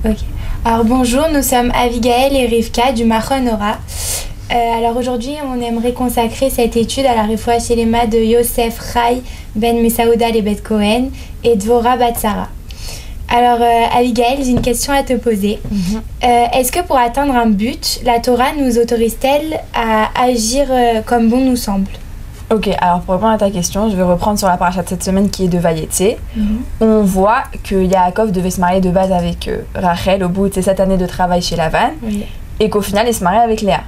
Ok. Alors bonjour, nous sommes Abigaël et Rivka du Machon Ora. Alors aujourd'hui, on aimerait consacrer cette étude à la Refoua Shelema de Yosef Rai Ben Mesaouda Lebet Cohen et Dvorah Batsara. Alors Abigaël, j'ai une question à te poser. Est-ce que pour atteindre un but, la Torah nous autorise-t-elle à agir comme bon nous semble? Ok, alors pour répondre à ta question, je vais reprendre sur la paracha de cette semaine qui est de Vayetse. On voit que Yaakov devait se marier de base avec Rachel au bout de ses 7 années de travail chez Lavan, et qu'au final il se marie avec Léa.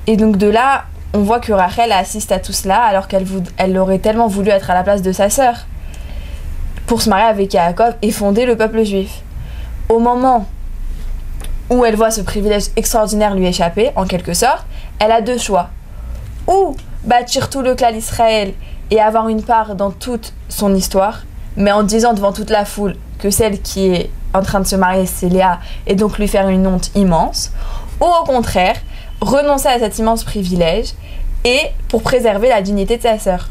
Et donc de là, on voit que Rachel assiste à tout cela alors qu'elle aurait tellement voulu être à la place de sa sœur pour se marier avec Yaakov et fonder le peuple juif. Au moment où elle voit ce privilège extraordinaire lui échapper, en quelque sorte, elle a deux choix. Ou bâtir tout le clan d'Israël et avoir une part dans toute son histoire, mais en disant devant toute la foule que celle qui est en train de se marier c'est Léa et donc lui faire une honte immense, ou au contraire renoncer à cet immense privilège et pour préserver la dignité de sa sœur.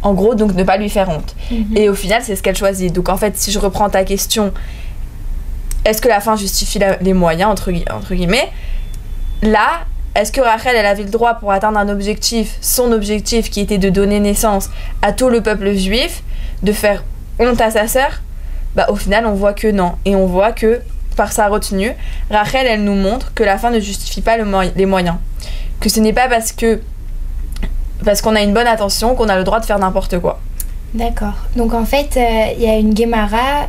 En gros, donc ne pas lui faire honte. Et au final, c'est ce qu'elle choisit. Donc en fait, si je reprends ta question, est-ce que la fin justifie les moyens, entre guillemets, là, est-ce que Rachel, elle avait le droit pour atteindre un objectif, son objectif qui était de donner naissance à tout le peuple juif, de faire honte à sa sœur? Bah au final, on voit que non. Et on voit que, par sa retenue, Rachel, elle nous montre que la fin ne justifie pas les moyens. Que ce n'est pas parce qu'on a une bonne intention qu'on a le droit de faire n'importe quoi. D'accord. Donc en fait, il y a une Gemara,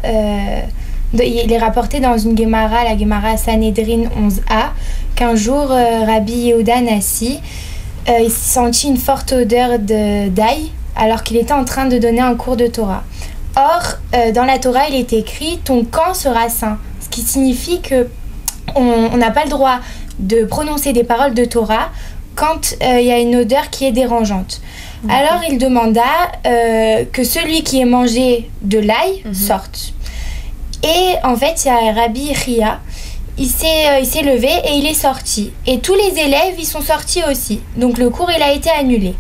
il est rapporté dans une Gemara, la Gemara Sanhedrin 11a, qu'un jour, Rabbi Yehuda Nassi, il sentit une forte odeur d'ail alors qu'il était en train de donner un cours de Torah. Or, dans la Torah, il est écrit « ton camp sera saint », ce qui signifie qu'on n'a pas le droit de prononcer des paroles de Torah quand il y a une odeur qui est dérangeante. Alors il demanda que celui qui ait mangé de l'ail sorte. Et en fait, il y a Rabbi Chia, il s'est levé et il est sorti. Et tous les élèves, ils sont sortis aussi. Donc le cours, il a été annulé.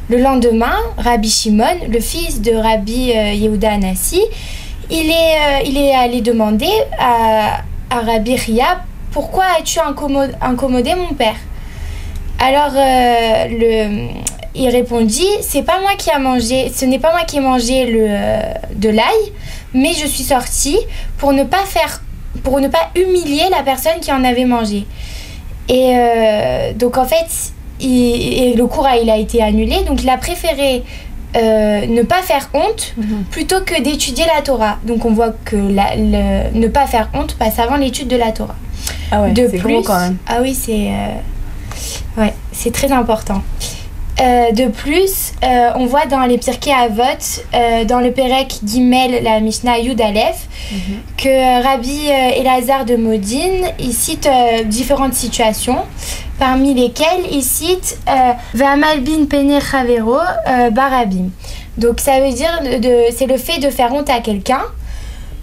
Le lendemain, Rabbi Shimon, le fils de Rabbi Yehuda Anassi, il est allé demander à Rabbi Chia, pourquoi as-tu incommodé mon père? Alors il répondit, ce n'est pas moi qui ai mangé de l'ail, mais je suis sorti pour ne pas humilier la personne qui en avait mangé. Et donc en fait, le cours il a été annulé, donc il a préféré ne pas faire honte plutôt que d'étudier la Torah. Donc on voit que ne pas faire honte passe avant l'étude de la Torah. Ah ouais, c'est gros quand même. Ah oui, c'est très important. De plus, on voit dans les Pirkei Avot, dans le Perek Gimel, la Mishnah Yud Aleph, que Rabbi Elazar de Modine, il cite différentes situations, parmi lesquelles il cite Ve'amal bin pene chavero barabim. Donc ça veut dire, c'est le fait de faire honte à quelqu'un,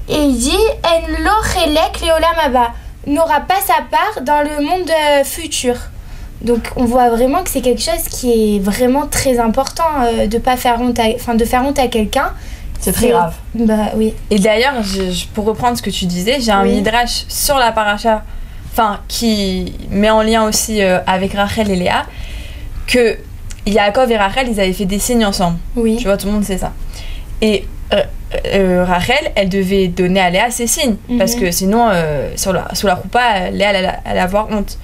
et il dit En lo chelek leolam haba, n'aura pas sa part dans le monde futur. Donc on voit vraiment que c'est quelque chose qui est vraiment très important, de pas faire honte de faire honte à quelqu'un. C'est très grave. Bah oui. Et d'ailleurs, pour reprendre ce que tu disais, j'ai un midrash sur la paracha, qui met en lien aussi avec Rachel et Léa, que Yaakov et Rachel, ils avaient fait des signes ensemble. Oui. Tu vois, tout le monde sait ça. Et Rachel, elle devait donner à Léa ses signes, parce que sinon, sous la roupa, Léa allait avoir honte.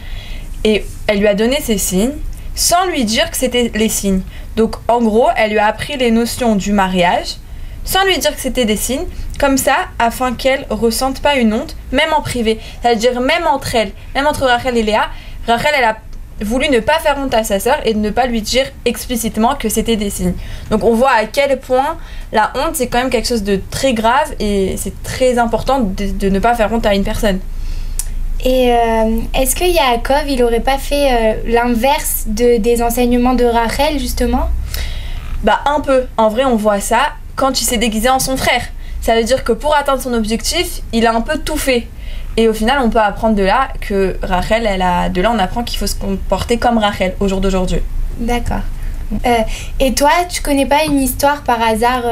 Et elle lui a donné ses signes sans lui dire que c'était les signes. Donc en gros, elle lui a appris les notions du mariage sans lui dire que c'était des signes, comme ça, afin qu'elle ressente pas une honte, même en privé. C'est-à-dire même entre elles, même entre Rachel et Léa, Rachel, elle a voulu ne pas faire honte à sa sœur et de ne pas lui dire explicitement que c'était des signes. Donc on voit à quel point la honte, c'est quand même quelque chose de très grave et c'est très important de ne pas faire honte à une personne. Et est-ce que Yaakov, il aurait pas fait l'inverse des enseignements de Rachel, justement? Bah un peu. En vrai, on voit ça quand il s'est déguisé en son frère. Ça veut dire que pour atteindre son objectif, il a un peu tout fait. Et au final, on peut apprendre de là que Rachel, de là, on apprend qu'il faut se comporter comme Rachel au jour d'aujourd'hui. D'accord. Et toi, tu connais pas une histoire par hasard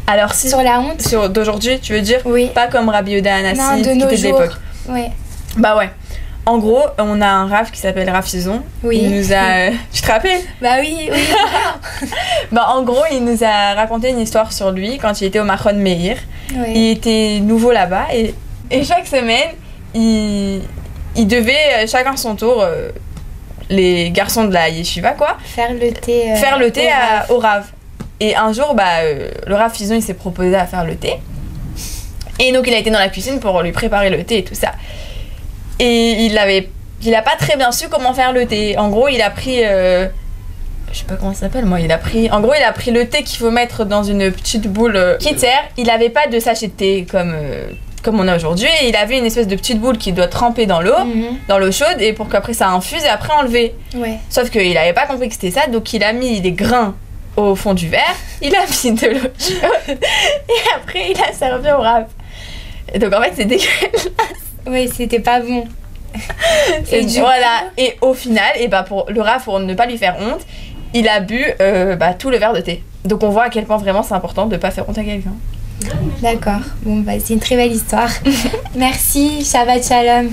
Alors si... Sur la honte. D'aujourd'hui, tu veux dire? Oui. Pas comme Rabbi Yehuda Hanassi, non, de qui nos était de jours. l'époque. Ouais. Bah ouais. En gros, on a un Rav qui s'appelle Rav Fison. Oui. Il nous a... Tu te rappelles? Bah oui, oui. Bah en gros, il nous a raconté une histoire sur lui quand il était au Machon Meir. Ouais. Il était nouveau là-bas et chaque semaine, il devait chacun son tour, les garçons de la yeshiva quoi, faire le thé, au Rav. Et un jour, le Rav Fison il s'est proposé à faire le thé. Et donc il a été dans la cuisine pour lui préparer le thé et tout ça. Et il a pas très bien su comment faire le thé. En gros, il a pris... je sais pas comment ça s'appelle, moi. Il a pris le thé qu'il faut mettre dans une petite boule qui sert. Il avait pas de sachet de thé comme on a aujourd'hui. Et il avait une espèce de petite boule qui doit tremper dans l'eau, dans l'eau chaude, et pour qu'après ça infuse et après enlever. Ouais. Sauf qu'il avait pas compris que c'était ça, donc il a mis des grains au fond du verre. Il a mis de l'eau chaude. Et après, il a servi au Rav. Et donc en fait, c'est dégueulasse. Oui, c'était pas bon. Et voilà. Et au final, pour le Rav, pour ne pas lui faire honte, il a bu tout le verre de thé. Donc on voit à quel point vraiment c'est important de pas faire honte à quelqu'un. D'accord. Bon, c'est une très belle histoire. Merci. Shabbat Shalom.